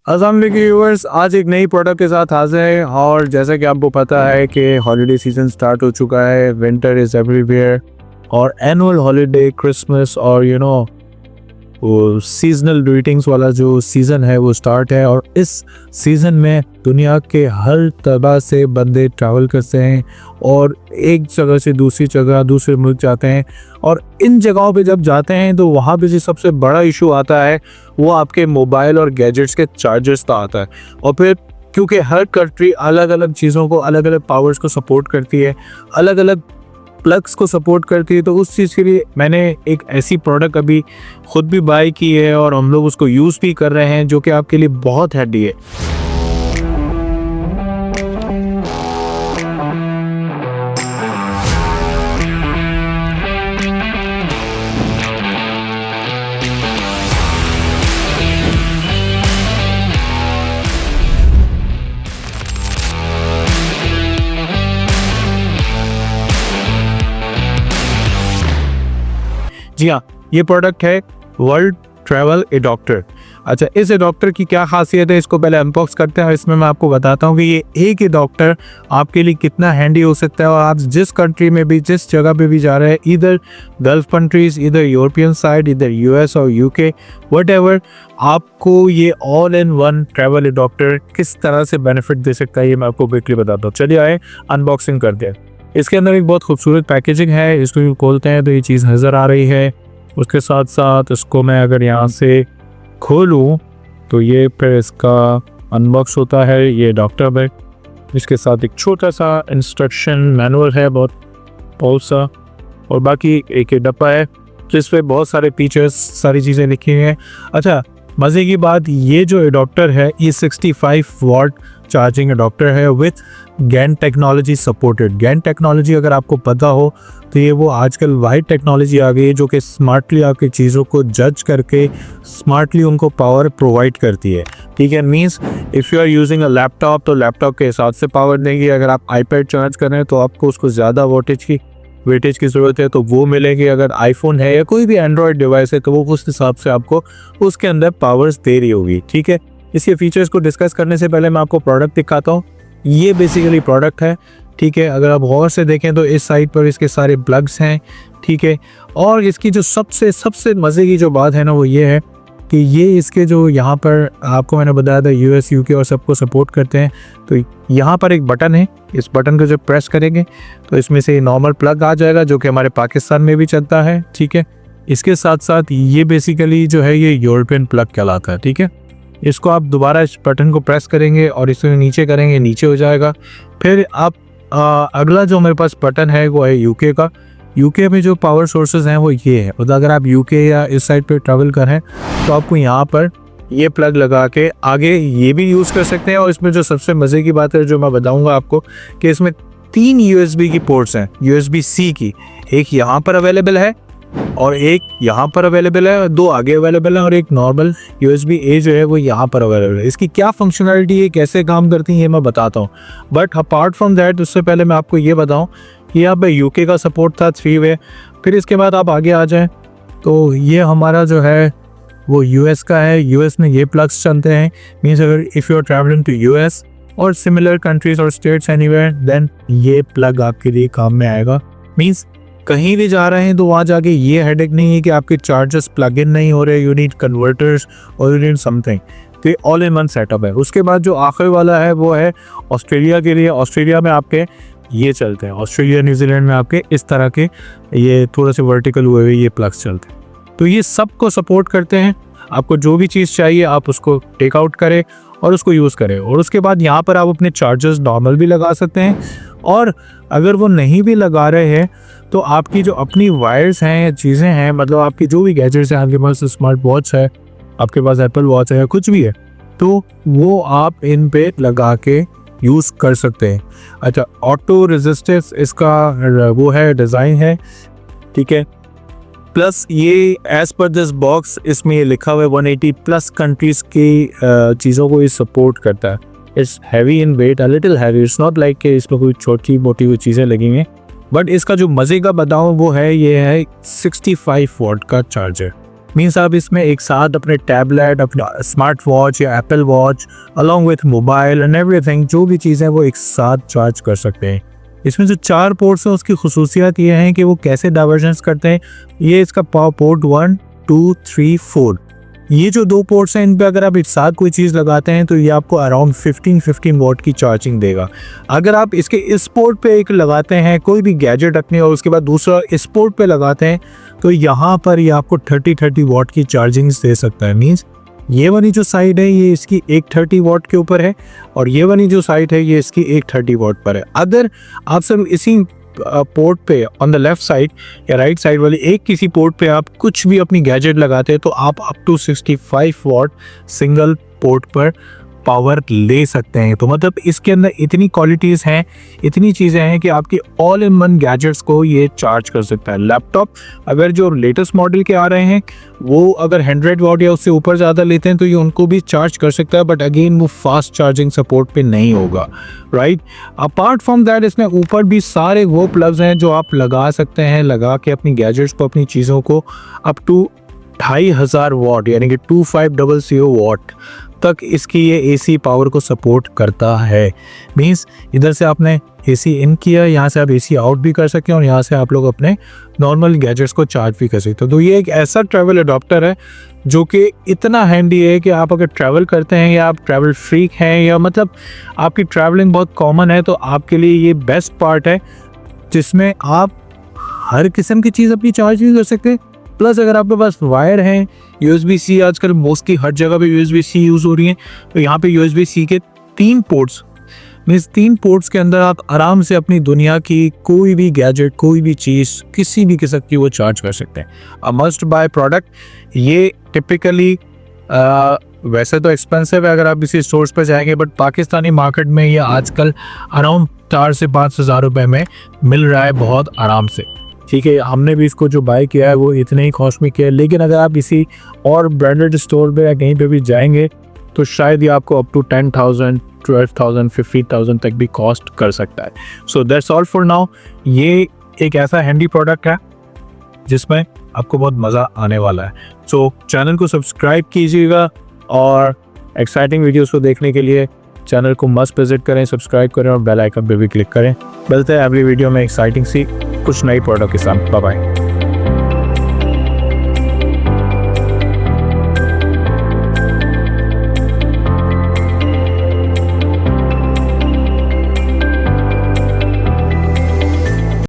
अस्सलाम वालेकुम व्यूअर्स, आज एक नई प्रोडक्ट के साथ हाजिर हैं। और जैसा कि आपको पता है कि हॉलीडे सीजन स्टार्ट हो चुका है, विंटर इज़ एवरीवेयर और एनुअल हॉलीडे, क्रिसमस और वो सीजनल ग्रीटिंग्स वाला जो सीज़न है वो स्टार्ट है। और इस सीज़न में दुनिया के हर तरह से बंदे ट्रैवल करते हैं और एक जगह से दूसरी जगह, दूसरे मुल्क जाते हैं। और इन जगहों पे जब जाते हैं तो वहाँ पे जो सबसे बड़ा इशू आता है वो आपके मोबाइल और गैजेट्स के चार्जर्स का आता है। और फिर क्योंकि हर कंट्री अलग अलग चीज़ों को, अलग अलग पावर्स को सपोर्ट करती है, अलग अलग प्लग्स को सपोर्ट करती है, तो उस चीज़ के लिए मैंने एक ऐसी प्रोडक्ट अभी ख़ुद भी बाय की है और हम लोग उसको यूज़ भी कर रहे हैं, जो कि आपके लिए बहुत हैंडी है। जी हाँ, ये प्रोडक्ट है वर्ल्ड ट्रैवल एडॉप्टर। अच्छा, इस एडॉप्टर की क्या खासियत है, इसको पहले अनबॉक्स करते हैं और इसमें मैं आपको बताता हूँ कि ये एक एडॉप्टर आपके लिए कितना हैंडी हो सकता है। और आप जिस कंट्री में भी, जिस जगह पे भी जा रहे हैं, इधर गल्फ कंट्रीज, इधर यूरोपियन साइड, इधर यूएस और यूके, व्हाटएवर, आपको ये all in one travel adapter किस तरह से बेनिफिट दे सकता है, ये मैं आपको क्विकली बताता हूँ। चलिए आए अनबॉक्सिंग करते हैं। इसके अंदर एक बहुत खूबसूरत पैकेजिंग है। इसको खोलते हैं तो ये चीज़ नज़र आ रही है। उसके साथ साथ इसको मैं अगर यहाँ से खोलूँ तो ये फिर इसका अनबॉक्स होता है, ये डॉक्टर बैग। इसके साथ एक छोटा सा इंस्ट्रक्शन मैनुअल है, बहुत सा, और बाकी एक डब्बा है जिस पे बहुत सारे फीचर्स, सारी चीज़ें लिखी हैं। अच्छा, मज़े की बात, ये जो एडॉप्टर है ये 65 वाट चार्जिंग एडॉप्टर है with GaN technology supported. GaN technology अगर आपको पता हो तो ये वो आजकल वाइड टेक्नोलॉजी आ गई है जो कि स्मार्टली आपकी चीज़ों को जज करके स्मार्टली उनको पावर प्रोवाइड करती है। ठीक है, means if you are using a laptop तो लैपटॉप के हिसाब से पावर देंगी। अगर आप आईपैड चार्ज कर रहे हैं तो आपको उसको ज़्यादा वेटेज की ज़रूरत है तो वो मिलेगी। अगर आईफोन है या कोई भी एंड्रॉयड डिवाइस है तो वो उस हिसाब से आपको उसके अंदर पावर्स दे रही होगी। ठीक है, इसके फीचर्स को डिस्कस करने से पहले मैं आपको प्रोडक्ट दिखाता हूँ। ये बेसिकली प्रोडक्ट है। ठीक है, अगर आप गौर से देखें तो इस साइड पर इसके सारे प्लग्स हैं। ठीक है, और इसकी जो सबसे मज़े की जो बात है ना वो ये है कि ये इसके जो यहाँ पर आपको मैंने बताया था यूएस, यूके और सबको सपोर्ट करते हैं। तो यहाँ पर एक बटन है, इस बटन को जब प्रेस करेंगे तो इसमें से नॉर्मल प्लग आ जाएगा जो कि हमारे पाकिस्तान में भी चलता है। ठीक है, इसके साथ साथ ये बेसिकली जो है ये यूरोपियन प्लग कहलाता है। ठीक है, इसको आप दोबारा इस बटन को प्रेस करेंगे और इसको नीचे करेंगे, नीचे हो जाएगा। फिर आप अगला जो मेरे पास बटन है वो है यूके का। यूके में जो पावर सोर्सेज हैं वो ये है। मतलब अगर आप यूके या इस साइड पे ट्रैवल कर रहे हैं तो आपको यहाँ पर ये प्लग लगा के आगे ये भी यूज़ कर सकते हैं। और इसमें जो सबसे मज़े की बात है जो मैं बताऊँगा आपको कि इसमें 3 यूएसबी की पोर्ट्स हैं, USB-C की। एक यहाँ पर अवेलेबल है और एक यहाँ पर अवेलेबल है, 2 आगे अवेलेबल है और एक नॉर्मल USB-A जो है वो यहाँ पर अवेलेबल है। इसकी क्या फंक्शनलिटी है, कैसे काम करती है, ये मैं बताता हूँ। बट अपार्ट फ्रॉम दैट, उससे पहले मैं आपको ये बताऊँ कि यहाँ पे यूके का सपोर्ट था 3 वे। फिर इसके बाद आप आगे आ जाएँ तो ये हमारा जो है वो यूएस का है। यूएस में ये प्लग्स चलते हैं। मीन्स अगर if you are travelling to US और सिमिलर कंट्रीज और स्टेट्स एनीवेयर, देन ये प्लग आपके लिए काम में आएगा। मीन्स कहीं भी जा रहे हैं तो वहाँ जाके ये हेडेक नहीं है कि आपके चार्जर्स प्लग इन नहीं हो रहे, यू नीड कन्वर्टर्स और यू नीड समथिंग। तो ये ऑल इन वन सेटअप है। उसके बाद जो आखिरी वाला है वो है ऑस्ट्रेलिया के लिए। ऑस्ट्रेलिया में आपके ये चलते हैं, ऑस्ट्रेलिया न्यूजीलैंड में आपके इस तरह के ये थोड़े से वर्टिकल हुए ये प्लग्स चलते हैं। तो ये सब को सपोर्ट करते हैं। आपको जो भी चीज़ चाहिए आप उसको टेक आउट करें और उसको यूज़ करें। और उसके बाद यहाँ पर आप अपने चार्जर्स नॉर्मल भी लगा सकते हैं। और अगर वो नहीं भी लगा रहे हैं तो आपकी जो अपनी वायर्स हैं या चीज़ें हैं, मतलब आपकी जो भी गैजेट्स हैं, आपके पास स्मार्ट वॉच है, आपके पास एप्पल वॉच है या कुछ भी है, तो वो आप इन पे लगा के यूज़ कर सकते हैं। अच्छा, ऑटो रेजिस्टिव इसका वो है, डिज़ाइन है। ठीक है, प्लस ये एज पर दिस बॉक्स इसमें ये लिखा हुआ है 180 प्लस कंट्रीज़ की चीज़ों को ये सपोर्ट करता है। It's heavy in weight, a little heavy. It's not like कि इसमें कोई छोटी मोटी हुई चीज़ें लगी हुई हैं। बट इसका जो मज़े का बताऊँ वो है, ये है 65 वाट का चार्जर। मीन्स आप इसमें एक साथ अपने टैबलेट, अपना स्मार्ट वॉच या Apple watch along with mobile and everything, जो भी चीज़ें वो एक साथ चार्ज कर सकते हैं। इसमें जो 4 पोर्ट्स हैं उसकी खुसूसियत ये हैं कि वो कैसे डाइवर्जेंस करते हैं। ये इसका पावर पोर्ट 1, 2, 3, 4, ये जो 2 पोर्ट्स हैं इन पे अगर आप एक साथ कोई चीज़ लगाते हैं तो ये आपको अराउंड 15 वॉट की चार्जिंग देगा। अगर आप इसके इस पोर्ट पे एक लगाते हैं कोई भी गैजेट रखने और उसके बाद दूसरा इस पोर्ट पे लगाते हैं तो यहाँ पर ये आपको 30 वॉट की चार्जिंग दे सकता है। मीन्स ये वाली जो साइड है ये इसकी एक 30 वॉट के ऊपर है और ये वाली जो साइड है ये इसकी एक 30 वॉट पर है। अगर आप सब इसी पोर्ट पे ऑन द लेफ्ट साइड या राइट साइड वाले एक किसी पोर्ट पे आप कुछ भी अपनी गैजेट लगाते हैं तो आप up to 65 watt single port पर पावर ले सकते हैं। तो मतलब इसके अंदर इतनी क्वालिटीज़ हैं, इतनी चीज़ें हैं कि आपकी ऑल इन वन गैजेट्स को ये चार्ज कर सकता है। लैपटॉप अगर जो लेटेस्ट मॉडल के आ रहे हैं वो अगर 100 वॉट या उससे ऊपर ज़्यादा लेते हैं तो ये उनको भी चार्ज कर सकता है, बट अगेन वो फास्ट चार्जिंग सपोर्ट पे नहीं होगा, राइट। अपार्ट फ्रॉम दैट इसमें ऊपर भी सारे वो प्लग्स हैं जो आप लगा सकते हैं, लगा के अपनी गैजेट्स को, अपनी चीज़ों को अप टू 2500 वॉट यानी कि 2500 वॉट तक इसकी ये एसी पावर को सपोर्ट करता है। मीन्स इधर से आपने एसी इन किया, यहाँ से आप एसी आउट भी कर सकते हैं और यहाँ से आप लोग अपने नॉर्मल गैजेट्स को चार्ज भी कर सकते हो। तो ये एक ऐसा ट्रैवल अडॉप्टर है जो कि इतना हैंडी है कि आप अगर ट्रैवल करते हैं या आप ट्रैवल फ्रीक हैं या मतलब आपकी ट्रैवलिंग बहुत कॉमन है तो आपके लिए ये बेस्ट पार्ट है जिसमें आप हर किस्म की चीज़ अपनी चार्ज भी कर सकते हैं। प्लस अगर आपके पास वायर है, USB-C आजकल मोस्टली हर जगह पे USB-C यूज़ हो रही है, तो यहाँ पे USB-C के 3 पोर्ट्स, मीन्स 3 पोर्ट्स के अंदर आप आराम से अपनी दुनिया की कोई भी गैजेट, कोई भी चीज़, किसी भी किस्म की वो चार्ज कर सकते हैं। A must by product. ये टिपिकली वैसे तो एक्सपेंसिव है अगर आप इसी स्टोर्स पर जाएंगे, बट पाकिस्तानी मार्केट में ये आजकल अराउंड 4 से 5 हज़ार रुपये में मिल रहा है बहुत आराम से, ठीक है। हमने भी इसको जो बाय किया है वो इतने ही कॉस्ट में किया है, लेकिन अगर आप इसी और ब्रांडेड स्टोर पे या कहीं पे भी जाएंगे तो शायद ये आपको अप टू 10,000, 12,000, 15,000 तक भी कॉस्ट कर सकता है। So that's all for now. ये एक ऐसा हैंडी प्रोडक्ट है जिसमें आपको बहुत मज़ा आने वाला है। सो चैनल को सब्सक्राइब कीजिएगा और एक्साइटिंग वीडियोज़ को देखने के लिए चैनल को मस्ट विजिट करें, सब्सक्राइब करें और बेल आइकन पे भी क्लिक करें। मिलते हैं अगली वीडियो में एक्साइटिंग सी कुछ नई प्रोडक्ट के साथ। Bye bye.